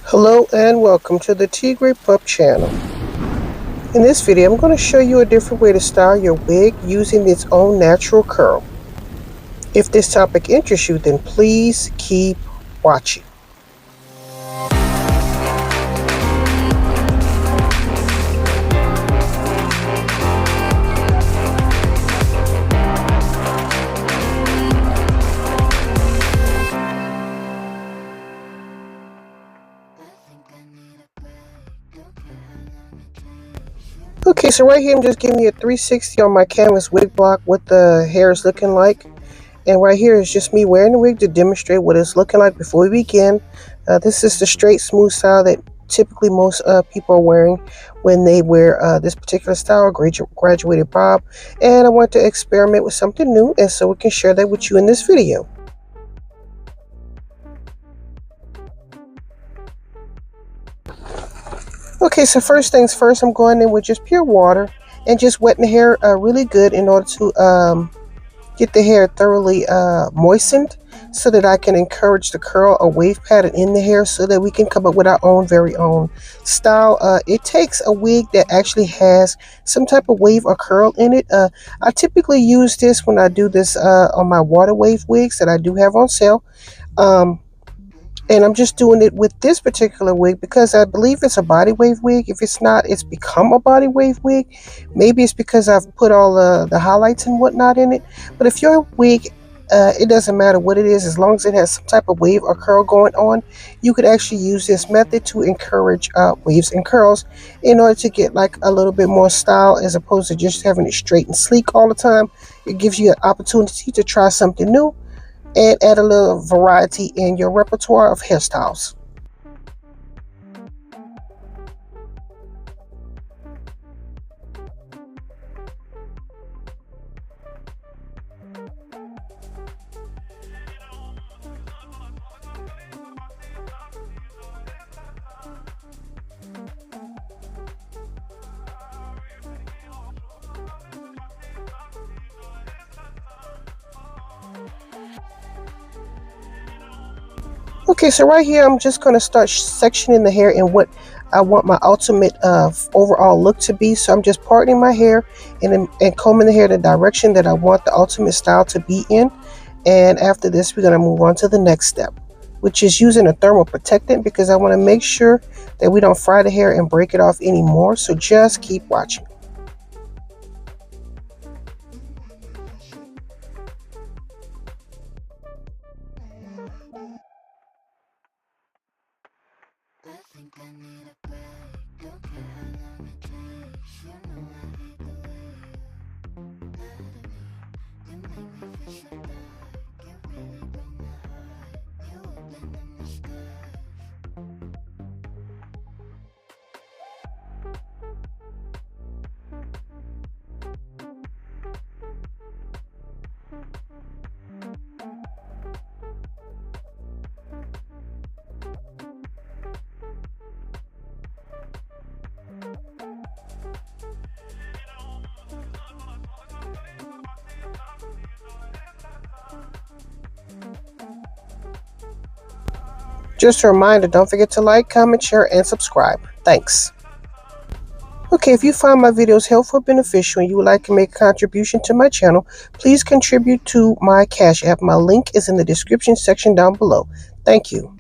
Hello and welcome to the Tigrepup channel. In this video, I'm going to show you a different way to style your wig using its own natural curl. If this topic interests you, then please keep watching. Okay, so right here I'm just giving you a 360 on my canvas wig block, what the hair is looking like. And right here is just me wearing the wig to demonstrate what it's looking like before we begin. This is the straight smooth style that typically most people are wearing when they wear this particular style, graduated bob. And I want to experiment with something new, and so we can share that with you in this video. Okay, so first things first, I'm going in with just pure water and just wetting the hair really good in order to get the hair thoroughly moistened so that I can encourage the curl or wave pattern in the hair so that we can come up with our own very own style. It takes a wig that actually has some type of wave or curl in it. I typically use this when I do this on my water wave wigs that I do have on sale. And I'm just doing it with this particular wig because I believe it's a body wave wig. If it's not, it's become a body wave wig. Maybe it's because I've put all the highlights and whatnot in it. But if your wig, it doesn't matter what it is, as long as it has some type of wave or curl going on, you could actually use this method to encourage waves and curls in order to get like a little bit more style as opposed to just having it straight and sleek all the time. It gives you an opportunity to try something new and add a little variety in your repertoire of hairstyles. Okay, so right here I'm just going to start sectioning the hair in what I want my ultimate overall look to be. So I'm just parting my hair and combing the hair in the direction that I want the ultimate style to be in. And after this, we're going to move on to the next step, which is using a thermal protectant because I want to make sure that we don't fry the hair and break it off anymore. So just keep watching. Just a reminder, don't forget to like, comment, share, and subscribe. Thanks. Okay, if you find my videos helpful or beneficial and you would like to make a contribution to my channel, please contribute to my Cash App. My link is in the description section down below. Thank you.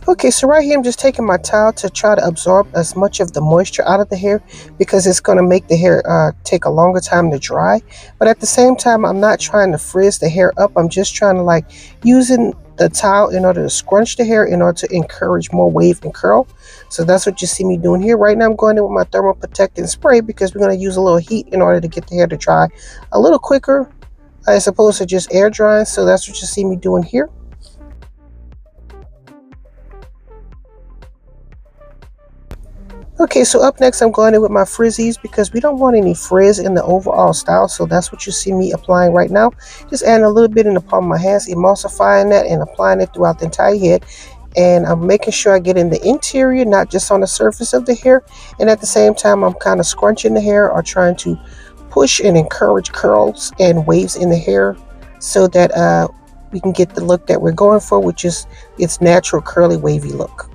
Okay, so right here I'm just taking my towel to try to absorb as much of the moisture out of the hair because it's going to make the hair take a longer time to dry. But at the same time, I'm not trying to frizz the hair up. I'm just trying to like using the towel in order to scrunch the hair in order to encourage more wave and curl. So that's what you see me doing here. Right now I'm going in with my thermal protectant spray because we're going to use a little heat in order to get the hair to dry a little quicker as opposed to just air drying. So that's what you see me doing here. Okay, so up next I'm going in with my frizzies because we don't want any frizz in the overall style. So that's what you see me applying right now. Just adding a little bit in the palm of my hands, emulsifying that and applying it throughout the entire head. And I'm making sure I get in the interior, not just on the surface of the hair. And at the same time, I'm kind of scrunching the hair or trying to push and encourage curls and waves in the hair so that we can get the look that we're going for, which is its natural curly wavy look.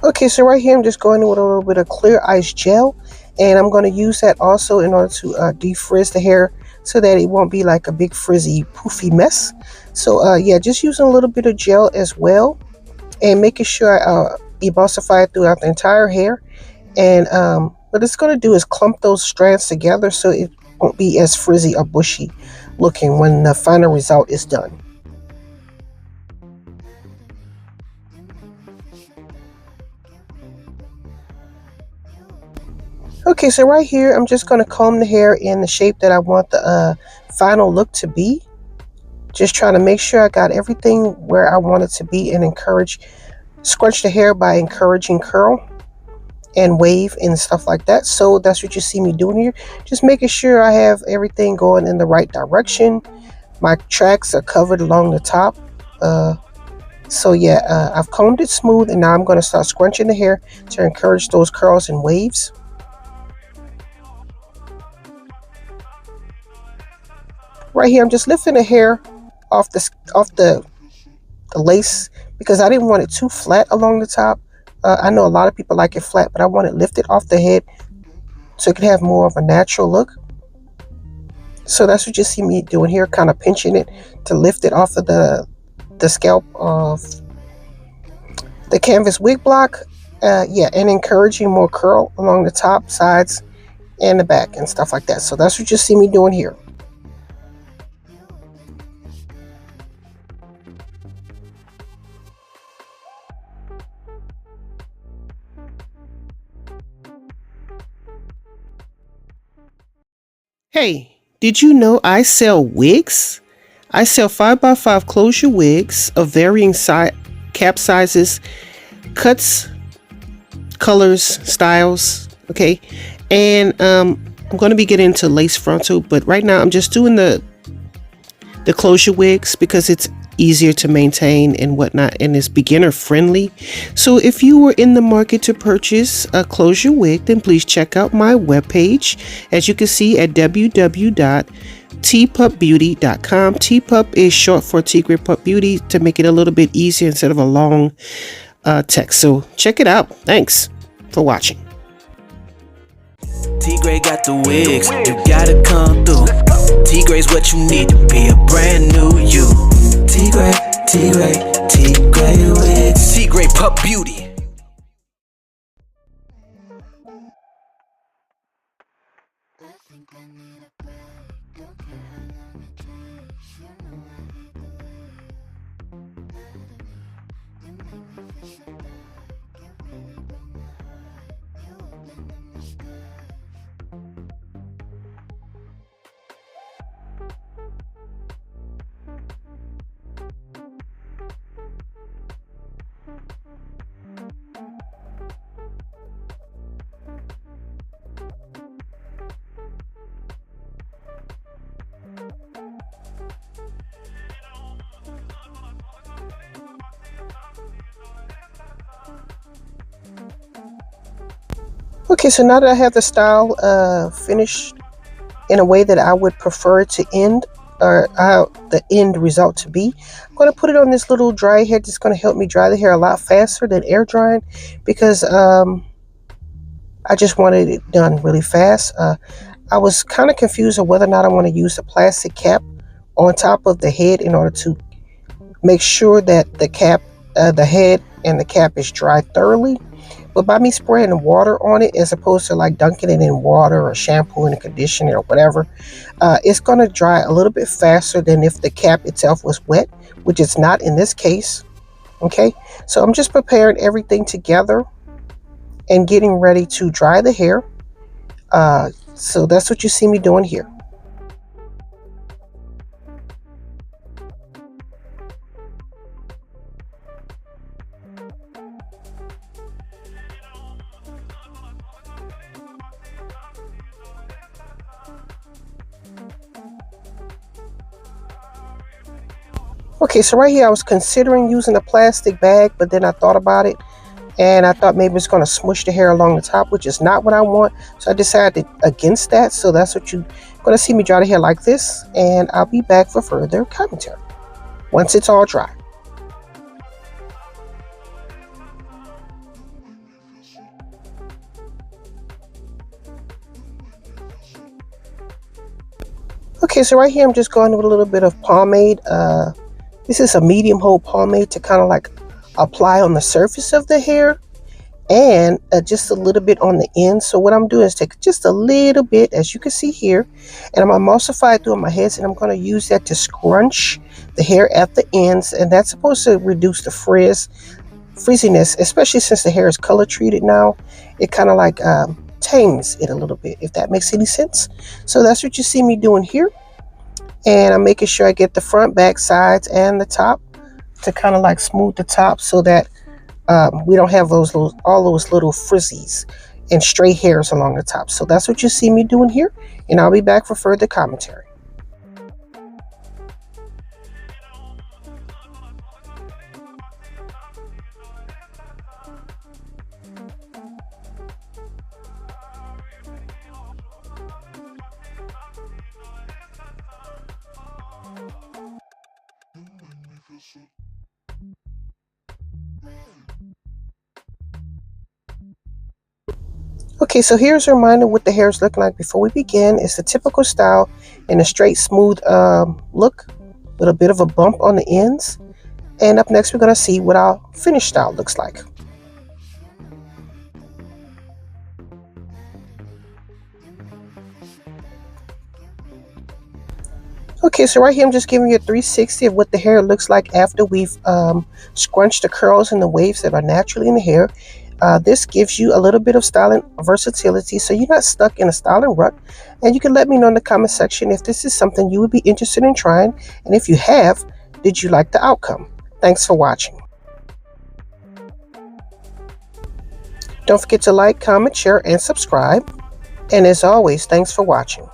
Okay, so right here I'm just going in with a little bit of clear ice gel, and I'm going to use that also in order to defrizz the hair so that it won't be like a big frizzy poofy mess. So yeah, just using a little bit of gel as well, and making sure I emulsify it throughout the entire hair. And what it's going to do is clump those strands together so it won't be as frizzy or bushy looking when the final result is done. Okay, so right here I'm just going to comb the hair in the shape that I want the final look to be. Just trying to make sure I got everything where I want it to be, and scrunch the hair by encouraging curl and wave and stuff like that. So that's what you see me doing here, just making sure I have everything going in the right direction. My tracks are covered along the top. So yeah, I've combed it smooth, and now I'm going to start scrunching the hair to encourage those curls and waves. Right here I'm just lifting the hair off the lace because I didn't want it too flat along the top. I know a lot of people like it flat, but I want it lifted off the head so it can have more of a natural look. So that's what you see me doing here, kind of pinching it to lift it off of the scalp of the canvas wig block. Yeah, and encouraging more curl along the top, sides, and the back and stuff like that. So that's what you see me doing here. Hey, did you know I sell wigs? I sell 5x5 closure wigs of varying cap sizes, cuts, colors, styles, okay? And I'm going to be getting into lace frontal, but right now I'm just doing the closure wigs because it's easier to maintain and whatnot, and it's beginner friendly. So if you were in the market to purchase a closure wig, then please check out my webpage, as you can see, at www.Tigrepupbeauty.com. Tpup is short for Tigrepup to make it a little bit easier instead of a long text. So check it out. Thanks for watching. Tigre got the wigs, you gotta come through. Tigre's what you need to be a brand new you. Tigre wigs. Tigrepupbeauty. Okay, so now that I have the style finished in a way that I would prefer it to end, or the end result to be, I'm going to put it on this little dry head that's going to help me dry the hair a lot faster than air drying, because I just wanted it done really fast. I was kind of confused on whether or not I want to use a plastic cap on top of the head in order to make sure that the head and the cap is dry thoroughly. But by me spraying water on it, as opposed to like dunking it in water or shampoo and conditioner or whatever, it's going to dry a little bit faster than if the cap itself was wet, which it's not in this case. Okay, so I'm just preparing everything together and getting ready to dry the hair. So that's what you see me doing here. Okay, so right here I was considering using a plastic bag, but then I thought about it, and I thought maybe it's going to smush the hair along the top, which is not what I want. So I decided against that. So that's what you're going to see me dry the hair like this, and I'll be back for further commentary once it's all dry. Okay, so right here I'm just going with a little bit of pomade. This is a medium hold pomade to kind of like apply on the surface of the hair, and just a little bit on the end. So what I'm doing is take just a little bit, as you can see here, and I'm emulsify it through my heads, and I'm going to use that to scrunch the hair at the ends, and that's supposed to reduce the frizziness, especially since the hair is color treated now. It kind of like tames it a little bit, if that makes any sense. So that's what you see me doing here, and I'm making sure I get the front, back, sides, and the top to kind of like smooth the top so that we don't have all those little frizzies and stray hairs along the top. So that's what you see me doing here, and I'll be back for further commentary. Okay, so here's a reminder what the hair is looking like before we begin. It's the typical style in a straight, smooth look with a bit of a bump on the ends. And up next, we're going to see what our finished style looks like. Okay, so right here, I'm just giving you a 360 of what the hair looks like after we've scrunched the curls and the waves that are naturally in the hair. This gives you a little bit of styling versatility, so you're not stuck in a styling rut. And you can let me know in the comment section if this is something you would be interested in trying. And if you have, did you like the outcome? Thanks for watching. Don't forget to like, comment, share, and subscribe. And as always, thanks for watching.